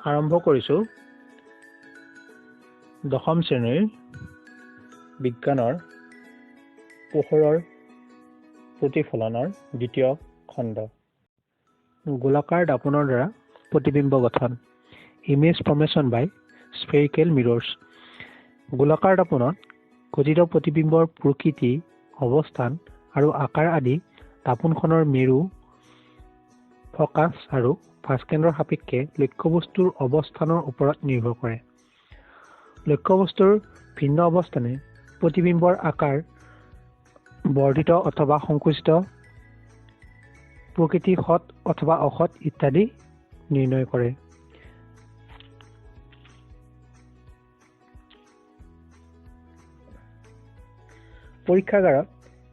আৰম্ভ কৰিছোঁ দশম শ্ৰেণীৰ বিজ্ঞানৰ পোহৰৰ প্ৰতিফলনৰ দ্বিতীয় খণ্ড। গোলাকাৰ দাপোনৰ দ্বাৰা প্ৰতিবিম্ব গঠন। ইমেজ ফৰ্মেশ্যন বাই স্ফেৰিকেল মিৰৰ্ছ। গোলাকাৰ দাপোনত গঠিত প্ৰতিবিম্বৰ প্ৰকৃতি, অৱস্থান আৰু আকাৰ আদি দাপোনখনৰ মেৰু, ফকাছ আৰু ভাস্কেন্দ্ৰৰ সাপেক্ষে লক্ষ্যবস্তুৰ অৱস্থানৰ ওপৰত নিৰ্ভৰ কৰে। লক্ষ্যবস্তুৰ ভিন্ন অৱস্থানে প্ৰতিবিম্বৰ আকাৰ, বৰ্ধিত অথবা সংকুচিত প্ৰকৃতি, সৎ অথবা অসৎ ইত্যাদি নিৰ্ণয় কৰে। পৰীক্ষাগাৰত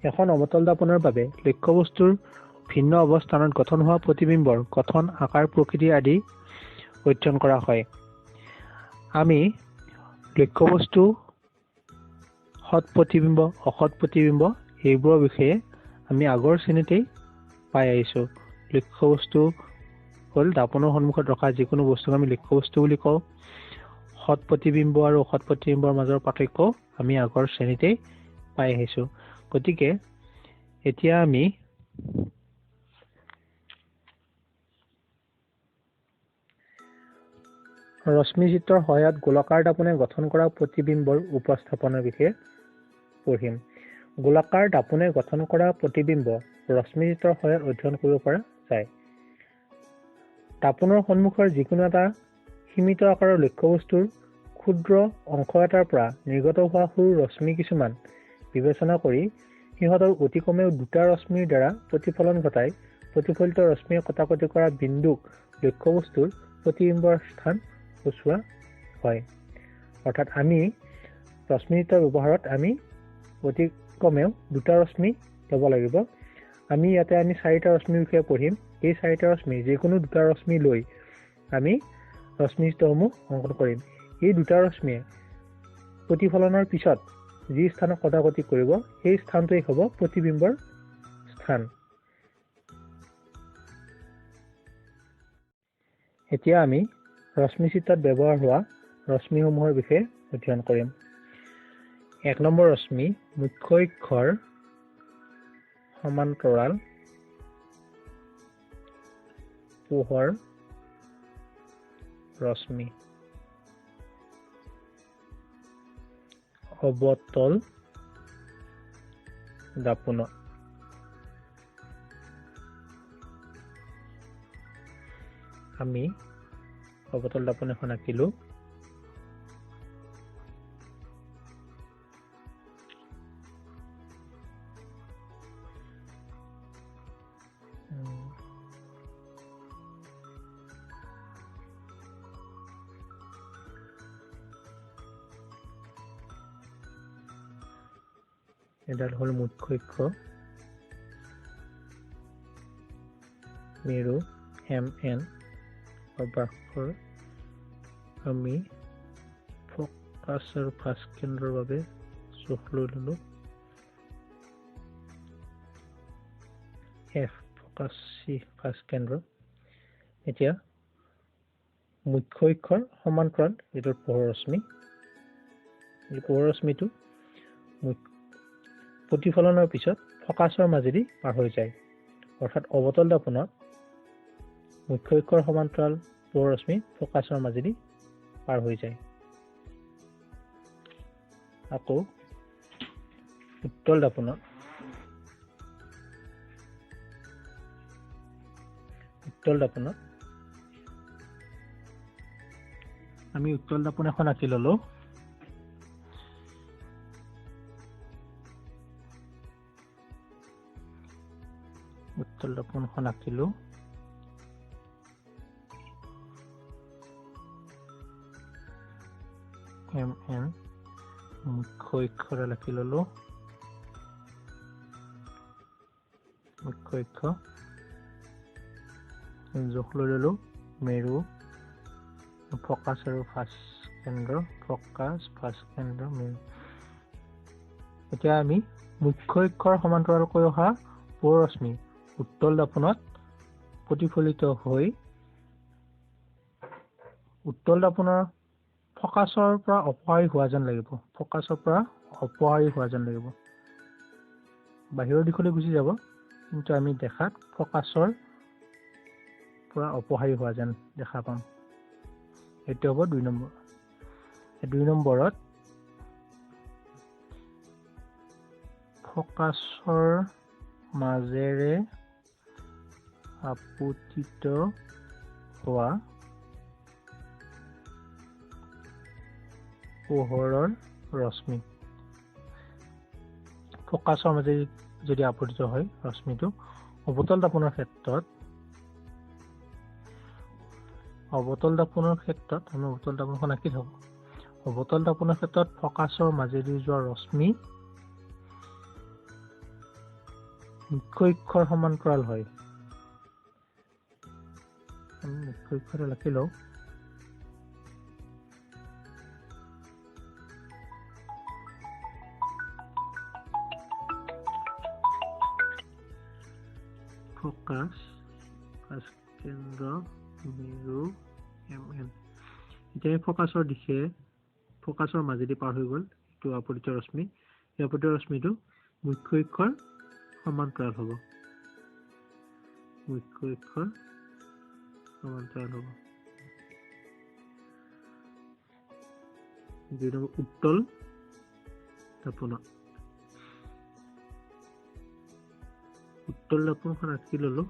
এখন অৱতল দাপোনৰ বাবে লক্ষ্যবস্তুৰ ভিন্ন অৱস্থানত গঠন হোৱা প্ৰতিবিম্বৰ গঠন, আকাৰ, প্ৰকৃতি আদি অধ্যয়ন কৰা হয়। আমি লক্ষ্যবস্তু, সৎ প্ৰতিবিম্ব, অসৎ প্ৰতিবিম্ব এইবোৰৰ বিষয়ে আমি আগৰ শ্ৰেণীতেই পাই আহিছোঁ। লক্ষ্যবস্তু হ'ল দাপোনৰ সন্মুখত ৰখা যিকোনো বস্তুক আমি লক্ষ্যবস্তু বুলি কওঁ। সৎ প্ৰতিবিম্ব আৰু অসৎ প্ৰতিবিম্বৰ মাজৰ পাৰ্থক্য আমি আগৰ শ্ৰেণীতেই পাই আহিছোঁ। গতিকে এতিয়া আমি ৰশ্মিচিত্ৰৰ সহায়ত গোলাকাৰ দাপোনে গঠন কৰা প্ৰতিবিম্বৰ উপস্থাপনৰ বিষয়ে পঢ়িম। গোলাকাৰ দাপোনে গঠন কৰা প্ৰতিবিম্ব ৰশ্মিচিত্ৰৰ সহায়ত অধ্যয়ন কৰিব পৰা যায়। দাপোনৰ সন্মুখৰ যিকোনো এটা সীমিত আকাৰৰ লক্ষ্যবস্তুৰ ক্ষুদ্ৰ অংশ এটাৰ পৰা নিৰ্গত হোৱা সৰু ৰশ্মি কিছুমান বিবেচনা কৰি সিহঁতৰ অতি কমেও দুটা ৰশ্মিৰ দ্বাৰা প্ৰতিফলন ঘটাই প্ৰতিফলিত ৰশ্মিয়ে কটাকটি কৰা বিন্দুক লক্ষ্যবস্তুৰ প্ৰতিবিম্বৰ স্থান সূচোৱা হয়। অৰ্থাৎ আমি ৰশ্মিচিত্ৰৰ ব্যৱহাৰত আমি অতি কমেও দুটা ৰশ্মি ল'ব লাগিব। আমি চাৰিটা ৰশ্মিৰ বিষয়ে পঢ়িম। এই চাৰিটা ৰশ্মি যিকোনো দুটা ৰশ্মি লৈ আমি ৰশ্মিচিত্ৰসমূহ অংকন কৰিম। এই দুটা ৰশ্মিয়ে প্ৰতিফলনৰ পিছত যি স্থানত কটাকটি কৰিব সেই স্থানটোৱেই হ'ব প্ৰতিবিম্বৰ স্থান। এতিয়া আমি ৰশ্মিচিত্ৰত ব্যৱহাৰ হোৱা ৰশ্মিসমূহৰ বিষয়ে অধ্যয়ন কৰিম। ১ নম্বৰ ৰশ্মি মুখ্য অক্ষৰ সমান্তৰাল পোহৰ ৰশ্মি। অৱতল দাপোনত আমি অৱতল দাপোন এখন আঁকিলোঁ। এডাল হ'ল মুখ্য অক্ষ, মেৰু MN অবাক্ষৰ। আমি ফকাছ আৰু ভাস্কেন্দ্ৰৰ বাবে জোখ লৈ ল'লোঁ। F focus, C ভাস্কেন্দ্ৰ। এতিয়া মুখ্য অক্ষৰ সমান্তৰাল যিটো পোহৰ ৰশ্মি, এই পোহৰ ৰশ্মিটো প্ৰতিফলনৰ পিছত ফকাছৰ মাজেদি পাৰ হৈ যায়। অৰ্থাৎ অৱতল দাপোনত মুখ্য অক্ষৰ সমান্তৰাল পোহৰ ৰশ্মি ফকাছৰ মাজেদি পাৰ হৈ যায়। আকৌ উত্তল দাপোনত আমি উত্তল দাপোন এখন আঁকি ল'লোঁ। উত্তল দাপোনখন আঁকিলোঁ। MN মুখ্য অক্ষৰডাল আঁকি ল'লোঁ। মুখ্য অক্ষ জোখ লৈ ল'লোঁ। মেৰু ফকাছ আৰু ভাস্কেন্দ্ৰ, ফকাছ ভাস্কেন্দ্ৰ মেৰু। এতিয়া আমি মুখ্য অক্ষৰ সমান্তৰালকৈ অহা পোহৰ ৰশ্মি উত্তল দাপোনত প্ৰতিফলিত হৈ উত্তল দাপোনৰ ফকাছৰ পৰা অপহাৰী হোৱা যেন লাগিব। ফকাছৰ পৰা অপহাৰী হোৱা যেন লাগিব। বাহিৰৰ দিশলৈ গুচি যাব, কিন্তু আমি দেখাত ফকাছৰ পৰা অপহাৰী হোৱা যেন দেখা পাম। এইটো হ'ব 2 নম্বৰ। 2 নম্বৰত ফকাছৰ মাজেৰে আপতিত হোৱা পোহৰৰ ৰশ্মি। ফকাছৰ মাজেৰে যদি আপতিত হয় ৰশ্মিটো, অৱতল দাপোনৰ ক্ষেত্ৰত আমি অৱতল দাপোনখন আঁকি থাকোঁ। অৱতল দাপোনৰ ক্ষেত্ৰত ফকাছৰ মাজেদি যোৱা ৰশ্মি মুখ্য অক্ষৰ সমান্তৰাল হয়। আমি মুখ্য অক্ষৰটো লিখি লওঁ। ফকাছ, কেন্দ্ৰ, মেৰু, MN। এতিয়া ফকাছৰ দিশে ফকাছৰ মাজেদি পাৰ হৈ গ'ল এইটো আপতিত ৰশ্মি। এই আপতিত ৰশ্মিটো মুখ্য অক্ষৰ সমান্তৰাল হ'ব। মুখ্য অক্ষৰ সমান্তৰাল হ'ব। 2 নম্বৰ উত্তল দাপোনত। উত্তল দাপোনখন আঁকি ল'লো।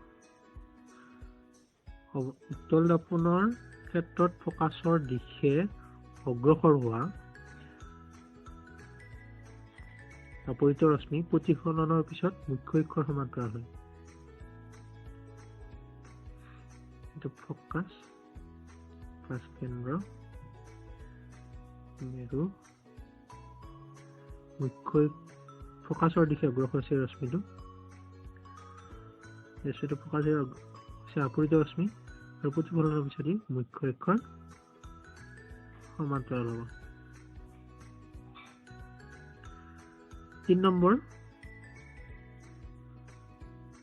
উত্তল দাপোনৰ ক্ষেত্ৰত ফকাছৰ দিশে অগ্ৰসৰ হোৱা আপতিত ৰশ্মি প্ৰতিফলনৰ পিছত মুখ্য অক্ষৰ সমান্তৰাল হয়। এইটো ফকাছ কেন্দ্ৰ, মেৰু, ফকাছৰ দিশে অগ্ৰসৰ হৈছে ৰশ্মিটো। ফকাছৰ আপতিত ৰশ্মি আৰু প্ৰতিফলনৰ পিছত মুখ্য অক্ষৰ সমান্তৰাল হ'ব। 3 নম্বৰ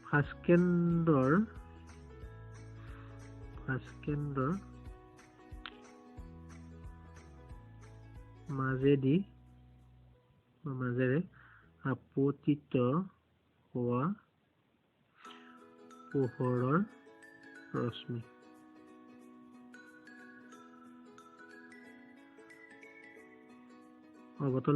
ভাস্কেন্দ্ৰৰ মাজেৰে আপতিত হোৱা পোহৰৰ ৰশ্মি। অৱতল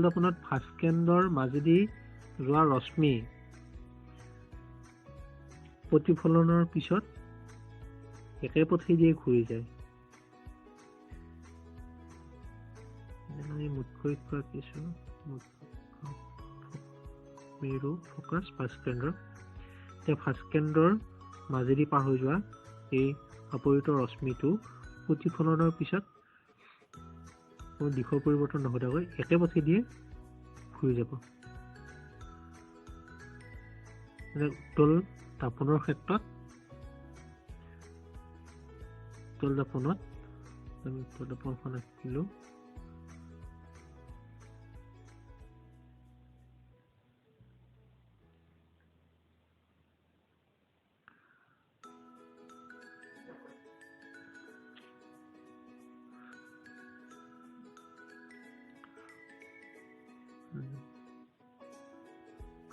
দাপোনত ভাস্কেন্দ্ৰৰ মাজেদি যোৱা ৰশ্মি প্ৰতিফলনৰ পিছত একে পথেদিয়ে ঘূৰি যায়। মুখ্য অক্ষৰ কিছু মেৰু, ফকাছ, ভাস্কেন্দ্ৰ। এতিয়া ভাস্কেন্দ্ৰৰ মাজেদি পাৰ হৈ যোৱা এই আপতিত ৰশ্মিটো প্ৰতিফলনৰ পিছত কোনো দিশৰ পৰিৱৰ্তন নঘটাকৈ একে পথেদিয়ে ঘূৰি যাব। উত্তল দাপোনৰ ক্ষেত্ৰত উত্তল দাপোনখন আঁকিলো।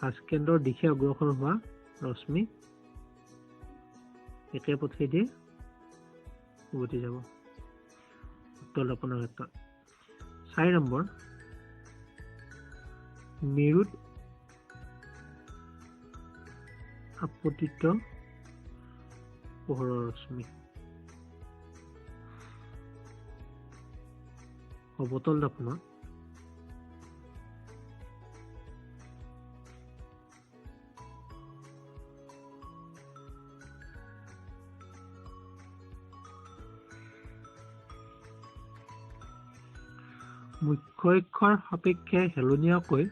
ভাস্কেন্দ্ৰৰ দিশে অগ্ৰসৰ হোৱা ৰশ্মি একে পথেদি উভতি যাব উত্তল দাপোনৰ ক্ষেত্ৰত। 4 নম্বৰ মেৰুত আপতিত পোহৰৰ ৰশ্মি। অৱতল দাপোনত মুখ্য অক্ষৰ সাপেক্ষে হেলনীয়াকৈ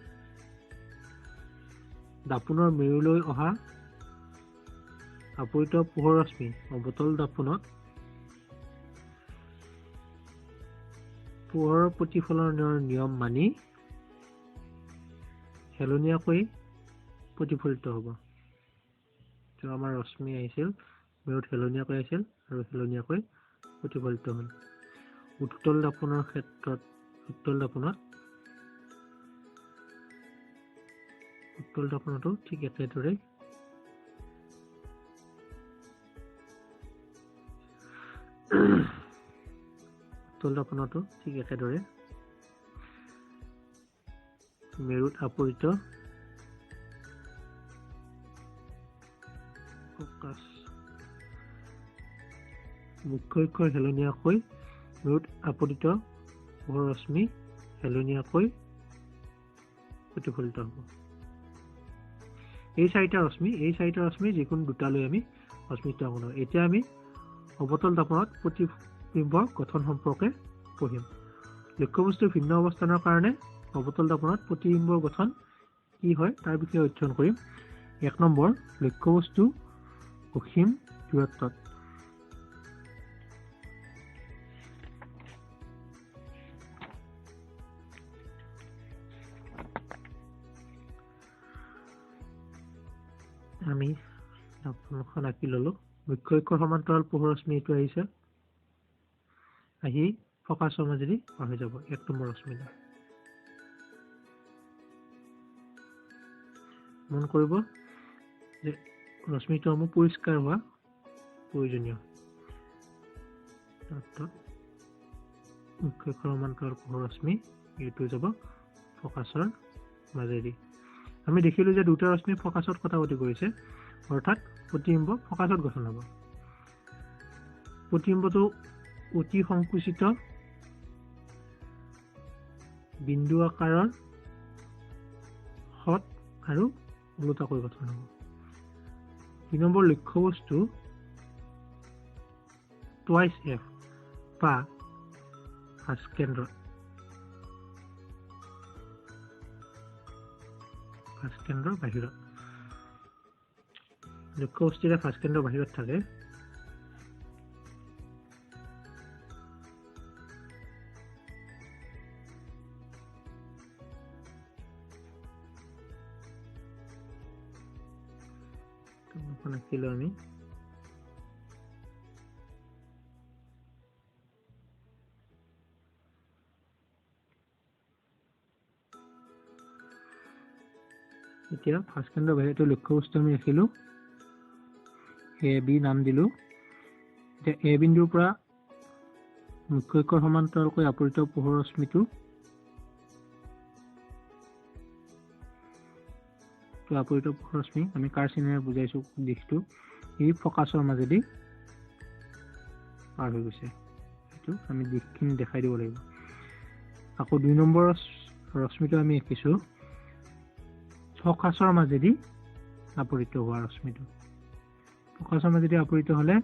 দাপোনৰ মেৰুলৈ অহা আপতিত পোহৰ ৰশ্মি অৱতল দাপোনত পোহৰৰ প্ৰতিফলনৰ নিয়ম মানি হেলনীয়াকৈ প্ৰতিফলিত হ'ব। তো আমাৰ ৰশ্মি আহিছিল মেৰুত হেলনীয়াকৈ আহিছিল আৰু হেলনীয়াকৈ প্ৰতিফলিত হ'ল। উত্তল দাপনৰ ক্ষেত্ৰত উত্তল দাপনতো ঠিক একেদৰে মেৰুত আপৰিত ফকাছ মুখ্য অক্ষৰ হেলনীয়াকৈ মেৰুত আপতিত পোহৰ ৰশ্মি হেলনীয়াকৈ প্ৰতিফলিত হ'ব। এই চাৰিটা ৰশ্মি যিকোনো দুটা লৈ আমি ৰশ্মিটো অংকন কৰোঁ। এতিয়া আমি অৱতল দাপনত প্ৰতিবিম্বৰ গঠন সম্পৰ্কে পঢ়িম। লক্ষ্যবস্তুৰ ভিন্ন অৱস্থানৰ কাৰণে অৱতল দাপনত প্ৰতিবিম্বৰ গঠন কি হয় তাৰ বিষয়ে অধ্যয়ন কৰিম। 1 নম্বৰ, লক্ষ্যবস্তু অসীম দূৰত্বত। আমি দাপনখন আঁকি ললো। মুখ্য অক্ষৰ সমান্তৰাল পোহৰ ৰশ্মি এইটো আহিছে, আহি ফকাছৰ মাজেদি পাৰ হৈ যাব 1 নম্বৰ ৰশ্মিলৈ। মন কৰিব যে ৰশ্মিটো সমূহ পৰিষ্কাৰ হোৱা প্ৰয়োজনীয়। মুখ্য অক্ষৰ সমান্তৰাল পোহৰ ৰশ্মি এইটো যাব ফকাছৰ মাজেদি। আমি দেখিলো যে দুটা ৰশ্মি ফকাছত কটাকটি কৰিছে, অৰ্থাৎ প্ৰতিবিম্ব ফকাছত গঠন হ'ব। প্ৰতিবিম্বটো অতি সংকুচিত বিন্দু আকাৰৰ হত আৰু ওলোটাকৈ গঠন হ'ব। 2 নম্বৰ, লক্ষ্যবস্তু টুৱাইচ এফ বা ফাঁচকেন্দ্ৰ বাহিৰত। লক্ষ্যবস্তুৰে ফাঁচকেন্দ্ৰ বাহিৰত থাকে। আঁকিলো আমি। এতিয়া ফাঁচকেন্দ্ৰ বাহিৰতো লক্ষ্যবস্তু আমি ৰাখিলো, এ বি নাম দিলো। এতিয়া এ বিন্দুৰ পৰা মুখ্য অক্ষৰ সমান্তৰালকৈ আপৰিত পোহৰ ৰশ্মিটো আপৰিত পোহৰ ৰশ্মি আমি কাৰ চিনেৰে বুজাইছো দিশটো, এই ফকাছৰ মাজেদি পাৰ হৈ গৈছে। এইটো আমি দিশখিনি দেখাই দিব লাগিব। আকৌ 2 নম্বৰ ৰশ্মিটো আমি আঁকিছো ফকাছৰ মাজেদি আপৰিত হোৱা ৰশ্মিটো। ফকাছৰ মাজেদি আপৰিত হলে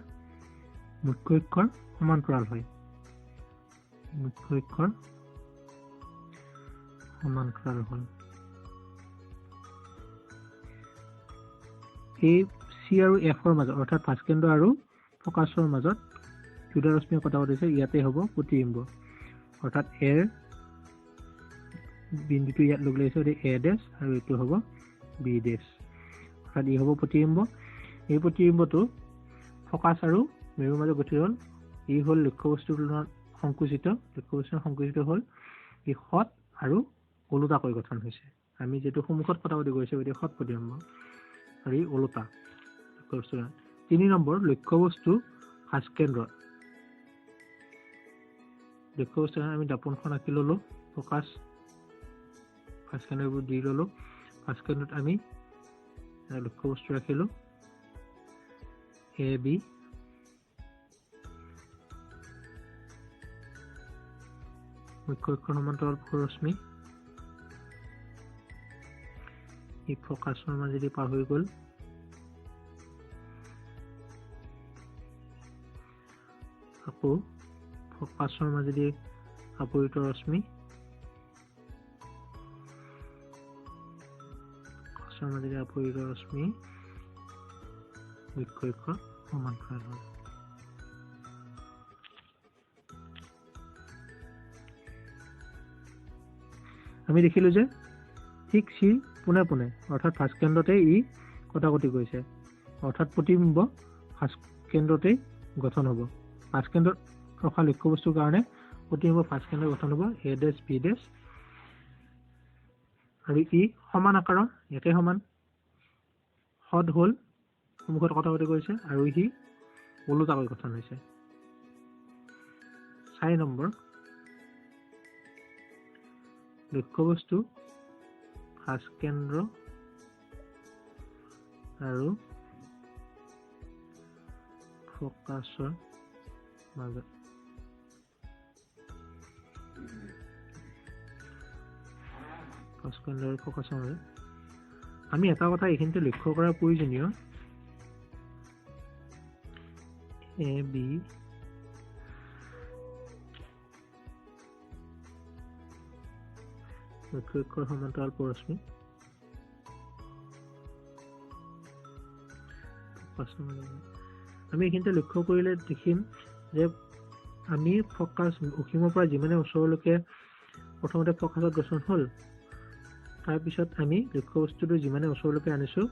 মুখ্য অক্ষৰ সমান্তৰাল হয়। মুখ্য অক্ষৰ সমান্তৰাল হ'ল। এই চি আৰু এফৰ মাজত, অৰ্থাৎ ফাঁচকেন্দ্ৰ আৰু ফকাছৰ মাজত দুটা ৰশ্মি কটাকটি দিছে, ইয়াতে হ'ব প্ৰতিবিম্ব। অৰ্থাৎ এৰ বিন্দুটো ইয়াত লগ লাগিছে, এ ডেছ আৰু এইটো হ'ব বি ডেছ। অৰ্থাৎ ই হ'ব প্ৰতিবিম্ব। এই প্ৰতিবিম্বটো ফকাছ আৰু মেৰুৰ মাজত গঠিত হ'ল। ই হ'ল লক্ষ্যবস্তুৰ তুলনাত সংকুচিত। লক্ষ্যবস্তু সংকুচিত হ'ল ই হত আৰু ওলোটাকৈ গঠন হৈছে। আমি যিটো সন্মুখত কটাকটি কৰিছো এইটো হত প্ৰতিবিম্ব আৰু ই ওলোটা। 3 নম্বৰ, লক্ষ্যবস্তু ফাঁচকেন্দ্ৰত। লক্ষ্যবস্তু আমি দাপনখন আঁকি ললো, ফকাছ ফাঁচকেন্দ্ৰবোৰ দি ললো। ফাঁচকেন্দ্ৰত আমি লক্ষ্যবস্তু ৰাখিলো এ বি। মুখ্য অক্ষৰ সমান্তৰাল পোহৰ ৰশ্মি ই ফকাছৰ মাজেদি পাৰ হৈ গ'ল। আকৌ ফকাছৰ মাজেদি আপৰিত ৰশ্মি মুখ্য অক্ষৰ সমান্তৰাল হ'ল। আমি দেখিলোঁ যে ঠিক চিৰ পোনে পোনে অৰ্থাৎ ফাৰ্ষ্ট কেন্দ্ৰতেই ই কটাকটি কৰিছে, অৰ্থাৎ প্ৰতিবিম্ব ফাৰ্ষ্ট কেন্দ্ৰতেই গঠন হ'ব। ফাৰ্ষ্ট কেন্দ্ৰত ৰখা লক্ষ্যবস্তুৰ কাৰণে প্ৰতিবিম্ব ফাৰ্ষ্ট কেন্দ্ৰত গঠন হ'ব এ ডেছ বি ডেছ, আৰু ই সমান আকাৰৰ, একে সমান সদ হ'ল সন্মুখত কটাকটি কৰিছে, আৰু সি ওলোটাকৈ গঠন হৈছে। 4 নম্বৰ, লক্ষ্যবস্তু ফাৰ্ষ্ট কেন্দ্ৰ আৰু ফকাছৰ মাজত ফাৰ্ষ্ট কেন্দ্ৰ আৰু ফকাছৰ মাজত আমি এটা কথা এইখিনিতে লক্ষ্য কৰা প্ৰয়োজনীয়, এ বি লক্ষ্যৰ সমান্তৰাল ৰশ্মি আমি এইখিনিতে লক্ষ্য কৰিলে দেখিম যে আমি ফকাছ অসীমৰ পৰা যিমানে ওচৰলৈকে প্ৰথমতে ফকাছত গঠন হ'ল, তাৰপিছত আমি লক্ষ্যবস্তুটো যিমানে ওচৰলৈকে আনিছোঁ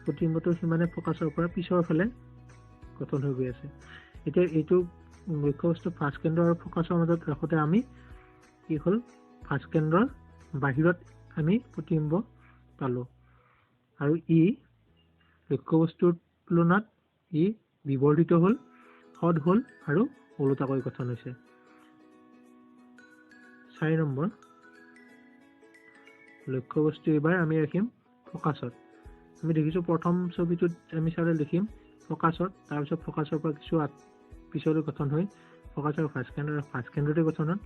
প্ৰতিবিম্বটো সিমানে ফকাছৰ পৰা পিছৰ ফালে গঠন হৈ গৈ আছে। এতিয়া এইটো লক্ষ্যবস্তু ফাৰ্ষ্ট কেন্দ্ৰ আৰু ফকাছৰ মাজত ৰাখোঁতে আমি কি হ'ল, ফাৰ্ষ্ট কেন্দ্ৰৰ বাহিৰত আমি প্ৰতিবিম্ব পালোঁ, আৰু ই লক্ষ্যবস্তুৰ তুলনাত ই বিবৰ্ধিত হ'ল, সদ হ'ল আৰু ওলোটাকৈ গঠন হৈছে। 4 নম্বৰ, লক্ষ্যবস্তু এইবাৰ আমি ৰাখিম ফকাছত। আমি দেখিছোঁ প্ৰথম ছবিটোত আমি চালে দেখিম ফকাছত, তাৰপিছত ফকাছৰ পৰা কিছু পিছলৈ গঠন হৈ ফকাছৰ ফাৰ্ষ্ট কেন্দ্ৰতে গঠন হ'ল,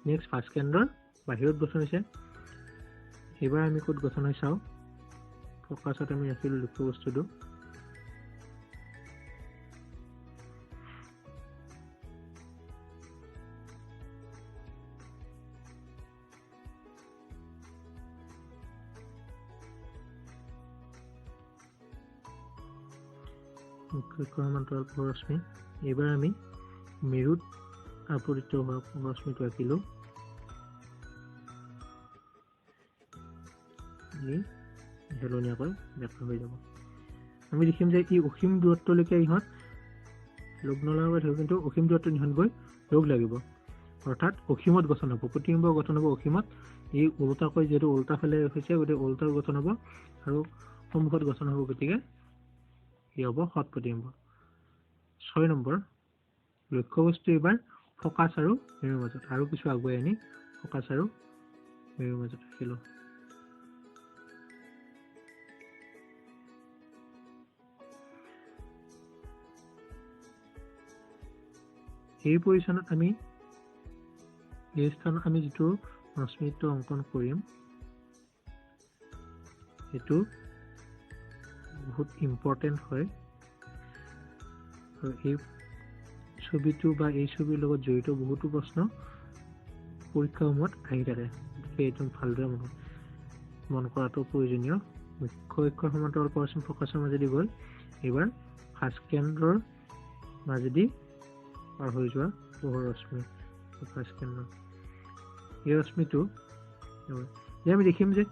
নেক্সট ফাৰ্ষ্ট কেন্দ্ৰৰ বাহিৰত গঠন হৈছে। এইবাৰ আমি ক'ত গঠন হৈ চাওঁ, ফকাছত আমি ৰাখিলোঁ লক্ষ্যবস্তুটো। সমান্তৰাল ৰশ্মি, এইবাৰ আমি মেৰুত আৱৰিত হোৱা ৰশ্মিটো আঁকিলোঁ। ই হেলনীয়াকৈ ব্যক্ত হৈ যাব। আমি দেখিম যে ই অসীম দূৰত্বলৈকে ইহঁত লগ নলগাকৈ থাকিব, কিন্তু অসীম দূৰত্বত ইহঁত গৈ লগ লাগিব, অৰ্থাৎ অসীমত গঠন হ'ব, প্ৰতিবিম্ব গঠন হ'ব অসীমত। ই ওলোটাকৈ যিহেতু ওলোটা ফালে হৈছে, গতিকে ওলোটাৰ গঠন হ'ব আৰু সন্মুখত গঠন হ'ব, গতিকে ই হ'ব সৎ প্ৰতিবিম্ব। 6 নম্বৰ, লক্ষ্যবস্তু এইবাৰ ফকাছ আৰু মেৰুৰ মাজত, আৰু কিছু আগুৱাই আনি ফকাছ আৰু মেৰুৰ মাজত ৰাখিলোঁ। এই পজিশ্যনত আমি এই স্থানত আমি যিটো ৰশ্মিটো অংকন কৰিম সেইটো বহুত ইম্পৰ্টেণ্ট হয়, আৰু এই ছবিটো বা এই ছবিৰ লগত জড়িত বহুতো প্ৰশ্ন পৰীক্ষাসমূহত আহি থাকে, গতিকে এইটো ভালদৰে মন কৰাটো প্ৰয়োজনীয়। মুখ্য অক্ষৰ সমান্তৰাল ৰশ্মি ফকাছৰ মাজেদি গ'ল, এইবাৰ ফাৰ্ষ্ট কেন্দ্ৰৰ মাজেদি পাৰ হৈ যোৱা পোহৰ ৰশ্মি ফাৰ্ষ্ট কেন্দ্ৰ। এই ৰশ্মিটো আমি দেখিম যে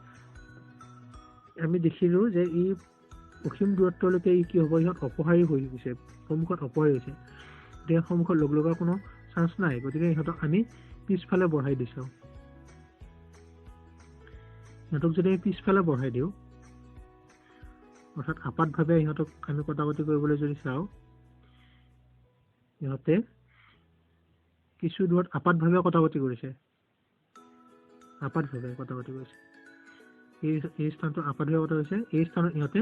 আমি দেখিলোঁ যে ই অসীম দূৰত্বলৈকে ই কি হ'ব, ইহঁত অপহাৰী হৈ গৈছে, সন্মুখত অপহাৰী হৈছে, গতিকে সন্মুখত লগ লগাৰ কোনো চান্স নাই, গতিকে ইহঁতক আমি পিছফালে বঢ়াই দিছোঁ। ইহঁতক যদি আমি পিছফালে বঢ়াই দিওঁ, অৰ্থাৎ আপাতভাৱে ইহঁতক আমি কটাকটি কৰিবলৈ যদি চাওঁ, ইহঁতে কিছু দূৰত আপাতভাৱে কটাকটি কৰিছে, এই স্থানটো আপাতভাৱে কটা হৈছে। এই স্থানত ইহঁতে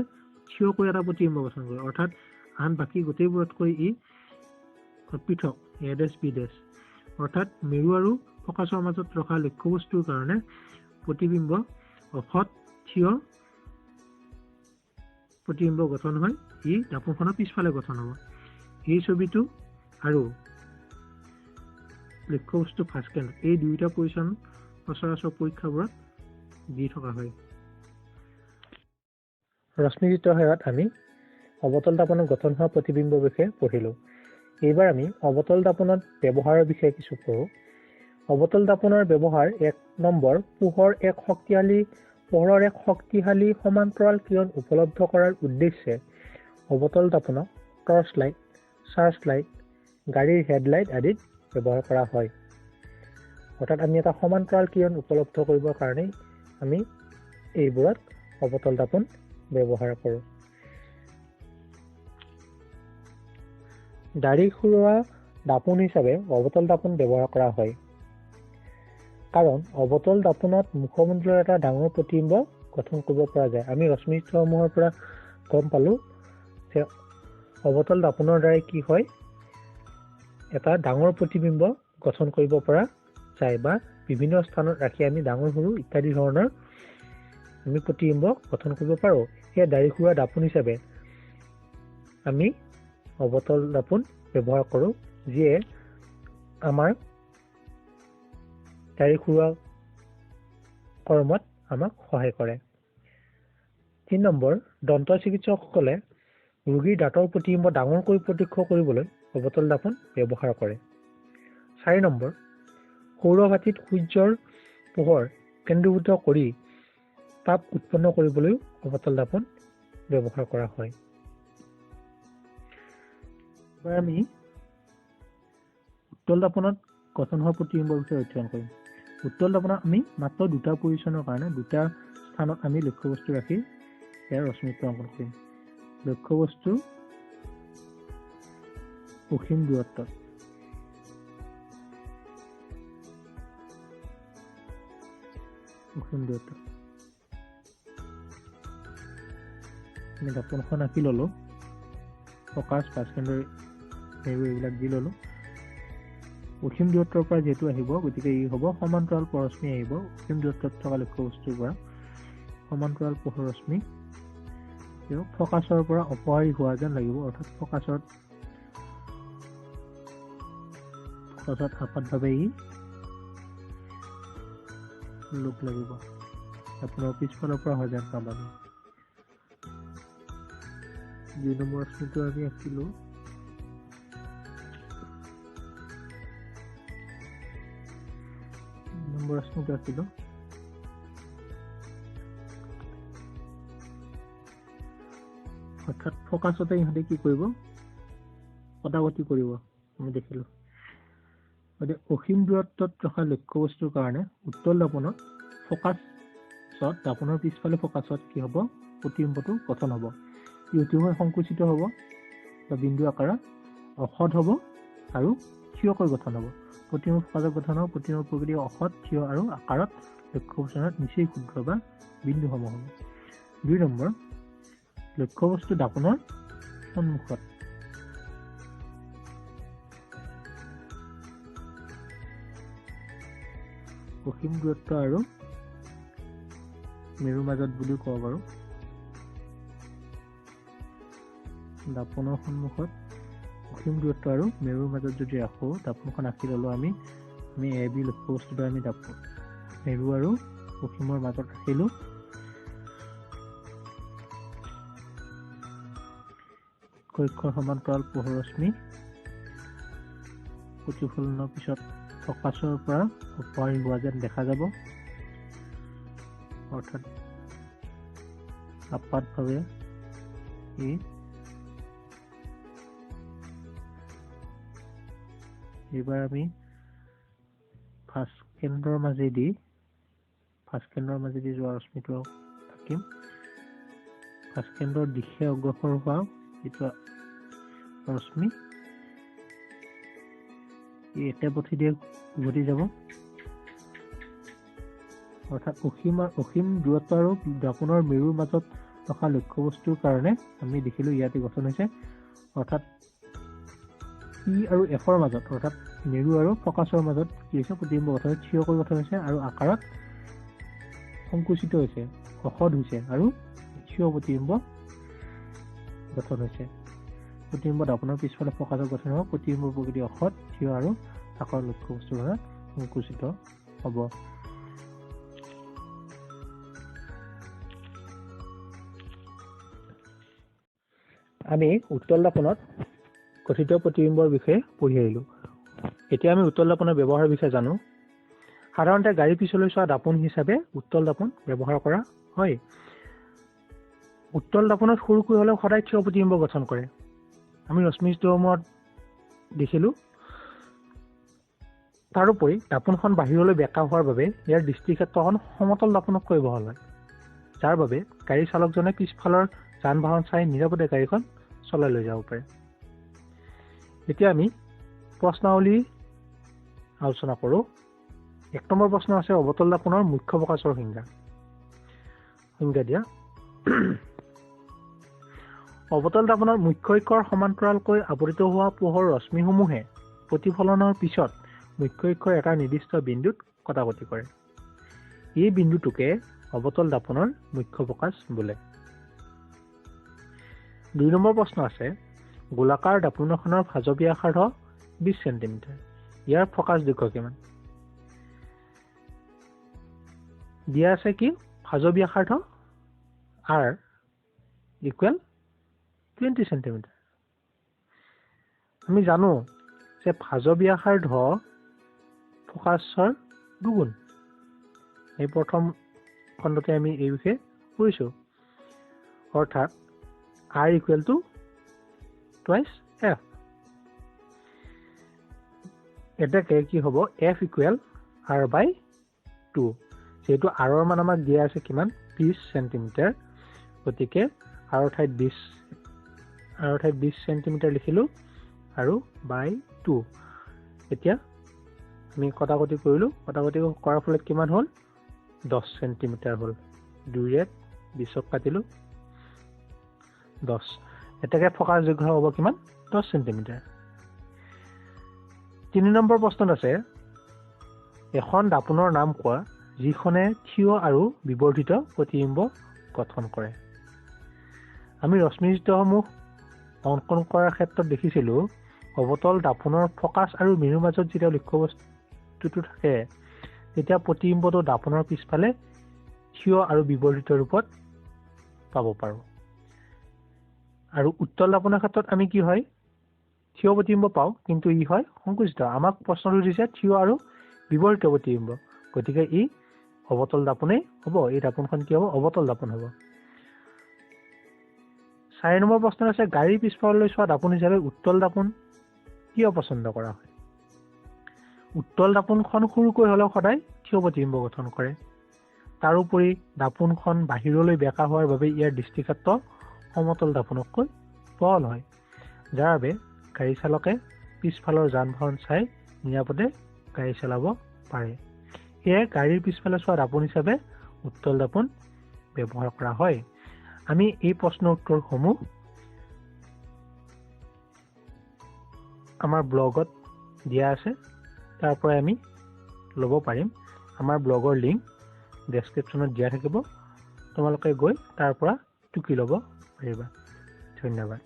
থিয়কৈ এটা প্ৰতিবিম্ব গঠন কৰে, অৰ্থাৎ আন বাকী গোটেইবোৰতকৈ ই পৃথক, এ ডেছ বি ডেছ, অৰ্থাৎ মেৰু আৰু ফকাছৰ মাজত ৰখা লক্ষ্যবস্তুৰ কাৰণে প্ৰতিবিম্ব অসৎ থিয় প্ৰতিবিম্ব গঠন হয়, ই দাপোনখনৰ পিছফালে গঠন হ'ব। এই ছবিটো আৰু লক্ষ্যবস্তু ফাৰ্ষ্ট কেন্দ্ৰ, এই দুয়োটা পজিশ্যন সচৰাচৰ পৰীক্ষাবোৰত দি থকা হয়। ৰশ্মিযুক্ত সহায়ত আমি অৱতল দাপনত গঠন হোৱা প্ৰতিবিম্বৰ বিষয়ে পঢ়িলোঁ। এইবাৰ আমি অৱতল দাপনত ব্যৱহাৰৰ বিষয়ে কিছু পঢ়োঁ। অৱতল দাপনৰ ব্যৱহাৰ 1 নম্বৰ পোহৰৰ এক শক্তিশালী সমান্তৰাল কিৰণ উপলব্ধ কৰাৰ উদ্দেশ্যে অৱতল দাপনক টৰ্চ লাইট, চাৰ্চ লাইট, গাড়ীৰ হেডলাইট আদিত ব্যৱহাৰ কৰা হয়। অৰ্থাৎ আমি এটা সমান্তৰাল কিৰণ উপলব্ধ কৰিবৰ কাৰণে আমি এইবোৰত অৱতল দাপন ব্যৱহাৰ কৰোঁ। দাঢ়ি খুৰোৱা দাপোন হিচাপে অৱতল দাপোন ব্যৱহাৰ কৰা হয়। কাৰণ অৱতল দাপোনত মুখমণ্ডলৰ এটা ডাঙৰ প্ৰতিবিম্ব গঠন কৰিব পৰা যায়। আমি ৰশ্মিসমূহৰ পৰা গম পালোঁ যে অৱতল দাপোনৰ দ্বাৰাই কি হয়, এটা ডাঙৰ প্ৰতিবিম্ব গঠন কৰিব পৰা যায় বা বিভিন্ন স্থানত ৰাখি আমি ডাঙৰ সৰু ইত্যাদি ধৰণৰ আমি প্ৰতিবিম্ব গঠন কৰিব পাৰোঁ। সেয়া দাঢ়ি খুৰোৱা দাপোন হিচাপে আমি অৱতল দাপোন ব্যৱহাৰ কৰোঁ, যিয়ে আমাৰ দাঢ়ি খুৰোৱা কৰ্মত আমাক সহায় কৰে। 3 নম্বৰ, দন্ত চিকিৎসকসকলে ৰোগীৰ দাঁতৰ প্ৰতিবিম্ব ডাঙৰকৈ প্ৰত্যক্ষ কৰিবলৈ অৱতল দাপোন ব্যৱহাৰ কৰে। 4 নম্বৰ, সৌৰভাটিত সূৰ্যৰ পোহৰ কেন্দ্ৰীভূত কৰি তাপ উৎপন্ন কৰিবলৈও অৱতল দাপোন ব্যৱহাৰ কৰা হয়। এবাৰ আমি উত্তল দাপনত গঠন হোৱা প্ৰতিবিম্বৰ বিষয়ে অধ্যয়ন কৰিম। উত্তল দাপনত আমি মাত্ৰ 2টা পজিশ্যনৰ কাৰণে 2টা স্থানত আমি লক্ষ্যবস্তু ৰাখি ইয়াৰ ৰশ্মিটো অংকন কৰিম। লক্ষ্যবস্তু অসীম দূৰত্বত। আমি দাপোনখন আঁকি ল'লোঁ, ফকাছ, পাঁচকেন্দ্ৰ, মেৰু এইবিলাক দি ল'লোঁ। অসীম দূৰত্বৰ পৰা যিহেতু আহিব, গতিকে ই হ'ব সমান্তৰাল পৰশ্মি আহিব। অসীম দূৰত্বত থকা লক্ষ্যবস্তুৰ পৰা সমান্তৰাল পোহৰ ৰশ্মি ফকাছৰ পৰা অপহাৰী হোৱা যেন লাগিব। অৰ্থাৎ ফকাছত আপাতভাৱে ই লোক লাগিব, আপোনাৰ পিছফালৰ পৰা হয় যেন পাব। 2 নম্বৰ ৰশ্মিটো আমি আঁকিলোঁ। অৰ্থাৎ ফকাছতে ইহঁতে কি কৰিব, কটাকটি কৰিব, আমি দেখিলোঁ। গতিকে অসীম দূৰত্বত ৰখা লক্ষ্যবস্তুৰ কাৰণে উত্তল দাপনত ফকাছত, দাপনৰ পিছফালে ফকাছত কি হ'ব, প্ৰতিবিম্বটো গঠন হ'ব। ই অতিশয় সংকুচিত হ'ব বা বিন্দু আকাৰত অসৎ হ'ব আৰু থিয়কৈ গঠন হ'ব। প্ৰতিবিম্ব ফকাছত গঠন হ'ব, প্ৰতিবিম্ব প্ৰকৃতি অসৎ, থিয় আৰু আকাৰত লক্ষ্যবস্তুত নিচেই ক্ষুদ্ৰ বা বিন্দুসমূহ হ'ব। 2 নম্বৰ, লক্ষ্যবস্তু দাপনৰ সন্মুখত। অসীম দূৰত্ব আৰু মেৰুৰ মাজত বুলিও ক'ব পাৰোঁ। দাপনৰ সন্মুখত অসীম দূৰত্ব আৰু মেৰুৰ মাজত যদি ৰাখোঁ, দাপনখন আঁকি ল'লোঁ আমি এ বি লক্ষ্যবস্তুটো আমি দাপন মেৰু আৰু অসীমৰ মাজত ৰাখিলোঁ। কক্ষৰ সমান্তৰাল পোহৰ ৰশ্মি প্ৰতিফলনৰ পিছত ফকাছৰ পৰা অপহাৰী হোৱা যেন দেখা যাব। অৰ্থাৎ আপাতভাৱে এইবাৰ আমি ফাৰ্ষ্ট কেন্দ্ৰৰ মাজেদি যোৱা ৰশ্মিটো থাকিম। ফাৰ্ষ্ট কেন্দ্ৰৰ দিশে অগ্ৰসৰ হোৱা যিটো ৰশ্মি একে পথেদি উভতি যাব। অৰ্থাৎ অসীম দূৰত্ব আৰু দাপনৰ মেৰুৰ মাজত থকা লক্ষ্যবস্তুৰ কাৰণে আমি দেখিলোঁ ইয়াতে গঠন হৈছে। অৰ্থাৎ ই আৰু এফৰ মাজত, অৰ্থাৎ মেৰু আৰু ফকাছৰ মাজত কি হৈছে, প্ৰতিবিম্ব গঠন হৈছে, থিয়কৈ গঠন হৈছে আৰু আকাৰত সংকুচিত হৈছে, অসৎ হৈছে আৰু থিয় প্ৰতিবিম্ব গঠন হৈছে। প্ৰতিবিম্ব দাপনৰ পিছফালে ফকাছৰ গঠন হ'ব, প্ৰতিবিম্বৰ প্ৰকৃতি অসৎ, থিয় আৰু আকাৰৰ লক্ষ্যবস্তুৰ দ্বাৰা সংকুচিত হ'ব। আমি উত্তল দাপনত গঠিত প্ৰতিবিম্বৰ বিষয়ে পঢ়ি আহিলোঁ। এতিয়া আমি উত্তল দাপনৰ ব্যৱহাৰৰ বিষয়ে জানো। সাধাৰণতে গাড়ী পিছলৈ চোৱা দাপোন হিচাপে উত্তল দাপোন ব্যৱহাৰ কৰা হয়। উত্তল দাপোনত সৰুকৈ হ'লেও সদায় থিয় প্ৰতিবিম্ব গঠন কৰে। আমি ৰশ্মিস্তম্ভত দেখিলোঁ। তাৰোপৰি দাপোনখন বাহিৰলৈ বেঁকা হোৱাৰ বাবে ইয়াৰ দৃষ্টিক্ষেত্ৰখন সমতল দাপোনতকৈ বহল হয়, যাৰ বাবে গাড়ী চালকজনে পিছফালৰ যান বাহন চাই নিৰাপদে গাড়ীখন চলাই লৈ যাব পাৰে। এতিয়া আমি প্ৰশ্নাৱলী আলোচনা কৰোঁ। 1 নম্বৰ প্ৰশ্ন আছে অৱতল দাপোনৰ মুখ্য প্ৰকাশৰ সংজ্ঞা দিয়া। অৱতল দাপোনৰ মুখ্য অক্ষৰ সমান্তৰালকৈ আৱৰিত হোৱা পোহৰ ৰশ্মিসমূহে প্ৰতিফলনৰ পিছত মুখ্য অক্ষৰ এটা নিৰ্দিষ্ট বিন্দুত কটাকটি কৰে। এই বিন্দুটোকে অৱতল দাপোনৰ মুখ্য প্ৰকাশ বোলে। 2 নম্বৰ প্ৰশ্ন আছে গোলাকাৰ দাপোন এখনৰ ভাঁজ ব্যাসাৰ্ধ 20 চেণ্টিমিটাৰ। ইয়াৰ প্ৰকাশ দৈৰ্ঘ্য কিমান? দিয়া আছে কি ভাঁজ ব্যাসাৰ্ধ R ইকুৱেল 20 চেণ্টিমিটাৰ। আমি জানো যে ভাঁজ ব্যাসাৰ্ধ ফকাছৰ দুগুণ। এই প্ৰথম খণ্ডতে আমি এই বিষয়ে পঢ়িছোঁ। অৰ্থাৎ R equal to twice F। এটাকে কি হ'ব F ইকুৱেল R/2। যিহেতু R ৰ মান আমাক দিয়া আছে কিমান 20 চেণ্টিমিটাৰ, গতিকে R ঠাইত 20 চেণ্টিমিটাৰ লিখিলোঁ আৰু বাই 2। এতিয়া আমি কটাকটি কৰিলোঁ। কটাকটি কৰাৰ ফলত কিমান হ'ল 10 চেণ্টিমিটাৰ হ'ল। 2ৰে 20ক কাটিলোঁ 10। এটাকে ফকাছ দৈৰ্ঘ্য হ'ব কিমান 10 চেণ্টিমিটাৰ। 3 নম্বৰ প্ৰশ্নত আছে এখন দাপোনৰ নাম কোৱা যিখনে থিয় আৰু বিবৰ্ধিত প্ৰতিবিম্ব গঠন কৰে। আমি ৰশ্মিস্তসমূহ অংকন কৰাৰ ক্ষেত্ৰত দেখিছিলোঁ অৱতল দাপোনৰ ফকাছ আৰু মেৰুৰ মাজত যেতিয়া লক্ষ্যবস্তুটো থাকে তেতিয়া প্ৰতিবিম্বটো দাপোনৰ পিছফালে থিয় আৰু বিবৰ্ধিত ৰূপত পাব পাৰোঁ। আৰু উত্তল দাপোনৰ ক্ষেত্ৰত আমি কি হয় থিয় প্ৰতিবিম্ব পাওঁ, কিন্তু ই হয় সংকুচিত। আমাক প্ৰশ্নটো দিছে থিয় আৰু বিবৰ্ধিত প্ৰতিবিম্ব, গতিকে ই অৱতল দাপোনেই হ'ব। এই দাপোনখন কি হ'ব অৱতল দাপোন হ'ব। 4 নম্বৰ প্ৰশ্ন আছে গাড়ীৰ পিছফাললৈ চোৱা দাপোন হিচাপে উত্তল দাপোন কিয় পচন্দ কৰা হয়? উত্তল দাপোনখন সৰুকৈ হ'লেও সদায় থিয় প্ৰতিবিম্ব গঠন কৰে। তাৰোপৰি দাপোনখন বাহিৰলৈ বেঁকা হোৱাৰ বাবে ইয়াৰ দৃষ্টিক্ষেত্ৰ সমতল দাপোনতকৈ বহল হয়, যাৰ বাবে গাড়ী চালকে পিছফালৰ যান বাহন চাই নিৰাপদে গাড়ী চলাব পাৰে। সেয়ে গাড়ীৰ পিছফালে চোৱা দাপোন হিচাপে উত্তল দাপোন ব্যৱহাৰ কৰা হয়। আমি এই প্ৰশ্নৰ উত্তৰসমূহ আমাৰ ব্লগত দিয়া আছে, তাৰ পৰাই আমি ল'ব পাৰিম। আমাৰ ব্লগৰ লিংক ডেছক্ৰিপশ্যনত দিয়া থাকিব, তোমালোকে গৈ তাৰ পৰা টুকি ল'ব পাৰিবা। ধন্যবাদ।